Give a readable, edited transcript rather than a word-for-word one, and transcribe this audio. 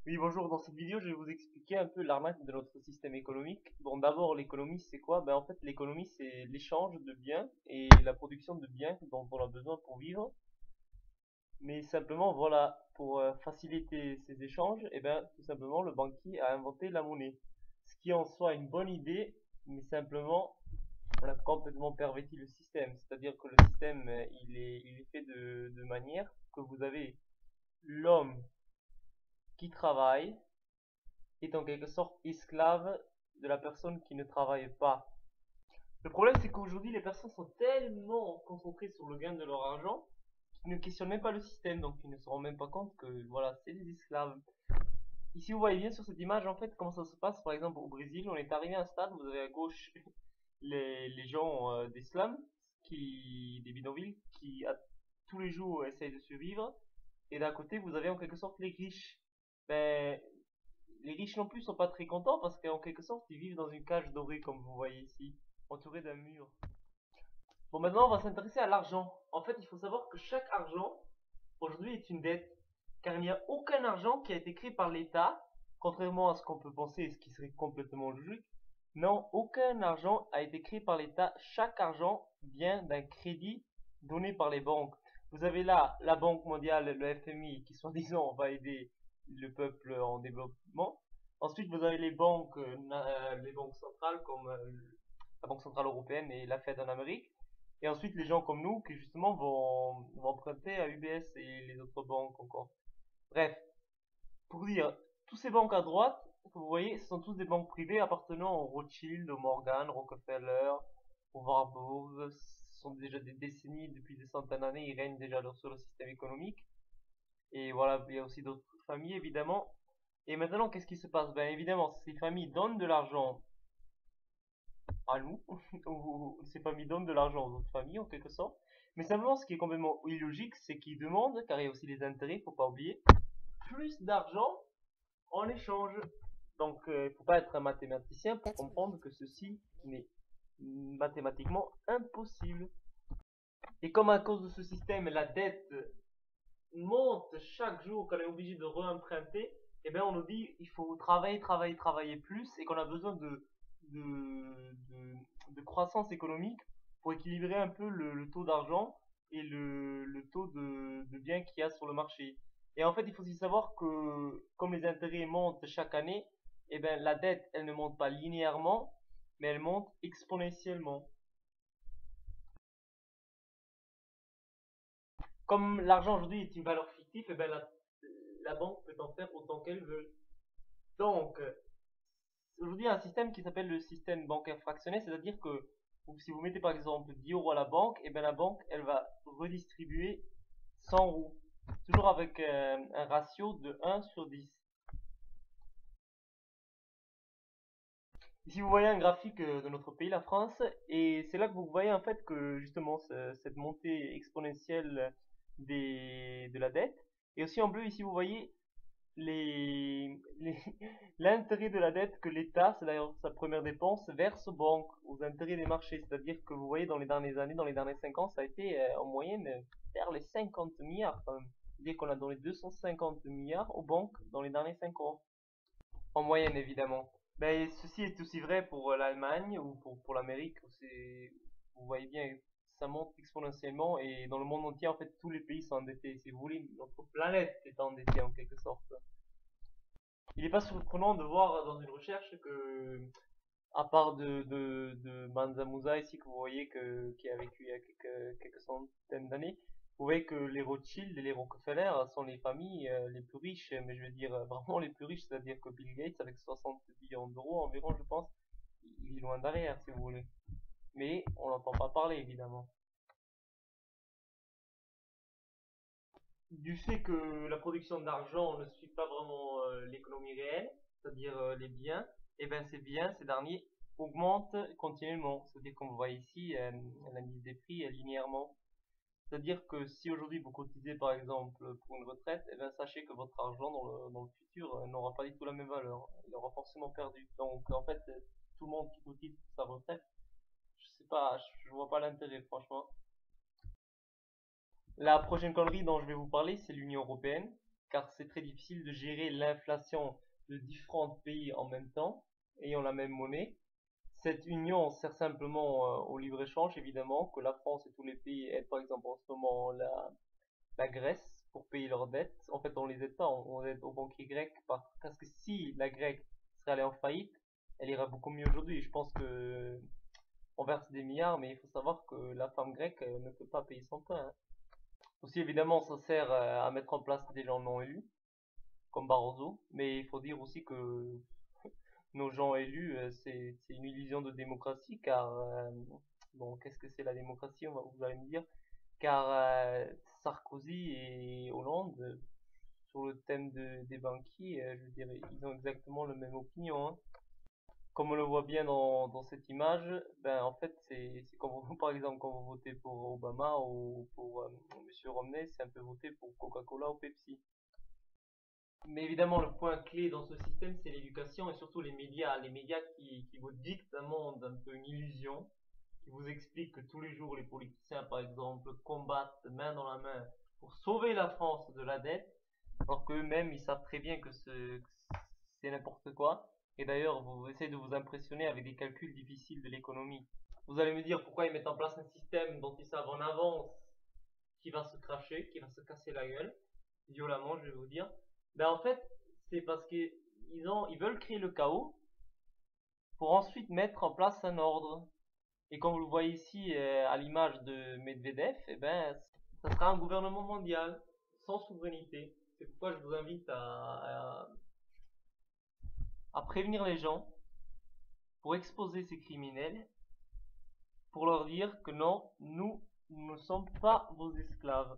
Oui, bonjour. Dans cette vidéo, je vais vous expliquer un peu l'arnaque de notre système économique. Bon, d'abord, l'économie, c'est quoi? En fait, l'économie, c'est l'échange de biens et la production de biens dont on a besoin pour vivre. Mais simplement, voilà, pour faciliter ces échanges, tout simplement, le banquier a inventé la monnaie. Ce qui en soi est une bonne idée, mais simplement, on a complètement perverti le système. C'est-à-dire que le système, il est fait de manière que vous avez l'homme qui travaille est en quelque sorte esclave de la personne qui ne travaille pas. Le problème, c'est qu'aujourd'hui, les personnes sont tellement concentrées sur le gain de leur argent qu'ils ne questionnent même pas le système, donc ils ne se rendent même pas compte que voilà, c'est des esclaves. Ici, vous voyez bien sur cette image, en fait, comment ça se passe. Par exemple, au Brésil, on est arrivé à un stade, vous avez à gauche les gens des slums, des bidonvilles, qui tous les jours essayent de survivre, et d'à côté, vous avez en quelque sorte les riches. Ben, les riches non plus sont pas très contents parce qu'en quelque sorte ils vivent dans une cage dorée comme vous voyez ici, entourés d'un mur. Bon, maintenant on va s'intéresser à l'argent. En fait, il faut savoir que chaque argent aujourd'hui est une dette, car il n'y a aucun argent qui a été créé par l'État, contrairement à ce qu'on peut penser et ce qui serait complètement logique. Non, aucun argent a été créé par l'État. Chaque argent vient d'un crédit donné par les banques. Vous avez là la Banque mondiale, le FMI, qui soi-disant va aider le peuple en développement. Ensuite, vous avez les banques centrales comme la Banque centrale européenne et la Fed en Amérique. Et ensuite, les gens comme nous qui justement vont emprunter à UBS et les autres banques encore. Bref, pour dire, tous ces banques à droite, que vous voyez, ce sont tous des banques privées appartenant au Rothschild, au Morgan, Rockefeller, au Warburg. Ce sont déjà des décennies, depuis des centaines d'années, ils règnent déjà sur le système économique. Et voilà, il y a aussi d'autres familles évidemment. Et maintenant, qu'est-ce qui se passe? Ben évidemment, ces familles donnent de l'argent à nous, ou ces familles donnent de l'argent aux autres familles en quelque sorte. Mais simplement, ce qui est complètement illogique, c'est qu'ils demandent, car il y a aussi les intérêts, faut pas oublier, plus d'argent en échange. Donc, il ne faut pas être un mathématicien pour comprendre que ceci n'est mathématiquement impossible. Et comme à cause de ce système, la dette monte chaque jour qu'on est obligé de re-emprunter, eh bien on nous dit il faut travailler, travailler, travailler plus et qu'on a besoin de, de croissance économique pour équilibrer un peu le taux d'argent et le taux de biens qu'il y a sur le marché. Et en fait, il faut aussi savoir que comme les intérêts montent chaque année, eh bien la dette, elle ne monte pas linéairement, mais elle monte exponentiellement. Comme l'argent aujourd'hui est une valeur fictive, eh bien la banque peut en faire autant qu'elle veut. Donc, aujourd'hui, il y a un système qui s'appelle le système bancaire fractionné, c'est-à-dire que si vous mettez par exemple 10 euros à la banque, et bien la banque, elle va redistribuer 100 euros, toujours avec un ratio de 1 sur 10. Ici, vous voyez un graphique de notre pays, la France, et c'est là que vous voyez en fait que justement cette montée exponentielle de la dette. Et aussi en bleu, ici, vous voyez l'intérêt de la dette que l'État, c'est d'ailleurs sa première dépense, verse aux banques, aux intérêts des marchés. C'est-à-dire que vous voyez dans les dernières années, dans les derniers 5 ans, ça a été en moyenne vers les 50 milliards quand même. C'est-à-dire qu'on a donné 250 milliards aux banques dans les derniers 5 ans. En moyenne évidemment. Ben, ceci est aussi vrai pour l'Allemagne ou pour l'Amérique. Vous voyez bien, ça monte exponentiellement et dans le monde entier, en fait, tous les pays sont endettés. Si vous voulez, notre planète est endettée en quelque sorte. Il n'est pas surprenant de voir dans une recherche que, à part de Manza Musa ici, que vous voyez qui a vécu il y a quelques centaines d'années, vous voyez que les Rothschild et les Rockefeller sont les familles les plus riches, mais je veux dire vraiment les plus riches, c'est-à-dire que Bill Gates, avec 60 billions d'euros environ, je pense, il est loin derrière, si vous voulez. Mais on n'entend pas parler, évidemment. Du fait que la production d'argent ne suit pas vraiment l'économie réelle, c'est-à-dire les biens, et bien ces biens, ces derniers, augmentent continuellement. C'est-à-dire comme vous voyez ici, l'indice des prix est linéairement. C'est-à-dire que si aujourd'hui vous cotisez par exemple pour une retraite, et bien sachez que votre argent dans le futur n'aura pas du tout la même valeur. Il aura forcément perdu. Donc en fait, tout le monde qui cotise pour sa retraite, je sais pas, je vois pas l'intérêt franchement. La prochaine connerie dont je vais vous parler, c'est l'Union européenne. car c'est très difficile de gérer l'inflation de différents pays en même temps, ayant la même monnaie. Cette union sert simplement au libre-échange, évidemment, que la France et tous les pays aident par exemple en ce moment la Grèce pour payer leurs dettes. En fait, on les aide pas, on aide aux banquiers grecs parce que si la Grèce serait allée en faillite, elle irait beaucoup mieux aujourd'hui. Je pense que on verse des milliards, mais il faut savoir que la femme grecque ne peut pas payer son pain, hein. Aussi, évidemment, ça sert à mettre en place des gens non élus, comme Barroso, mais il faut dire aussi que nos gens élus, c'est une illusion de démocratie, car, bon, qu'est-ce que c'est la démocratie, vous allez me dire, car Sarkozy et Hollande, sur le thème des banquiers, je dirais, ils ont exactement la même opinion, hein. Comme on le voit bien dans cette image, ben en fait c'est comme vous, par exemple quand vous votez pour Obama ou pour Monsieur Romney, c'est un peu voter pour Coca-Cola ou Pepsi. Mais évidemment, le point clé dans ce système, c'est l'éducation et surtout les médias. Les médias qui vous dictent un monde, un peu une illusion, qui vous expliquent que tous les jours, les politiciens, par exemple, combattent main dans la main pour sauver la France de la dette, alors qu'eux-mêmes, ils savent très bien que c'est n'importe quoi. Et d'ailleurs, vous essayez de vous impressionner avec des calculs difficiles de l'économie. Vous allez me dire pourquoi ils mettent en place un système dont ils savent en avance qui va se cracher, qui va se casser la gueule, violemment, je vais vous dire. Ben en fait, c'est parce qu'ils ils veulent créer le chaos pour ensuite mettre en place un ordre. Et comme vous le voyez ici à l'image de Medvedev, eh ben, ça sera un gouvernement mondial sans souveraineté. C'est pourquoi je vous invite à prévenir les gens pour exposer ces criminels, pour leur dire que non, nous ne sommes pas vos esclaves.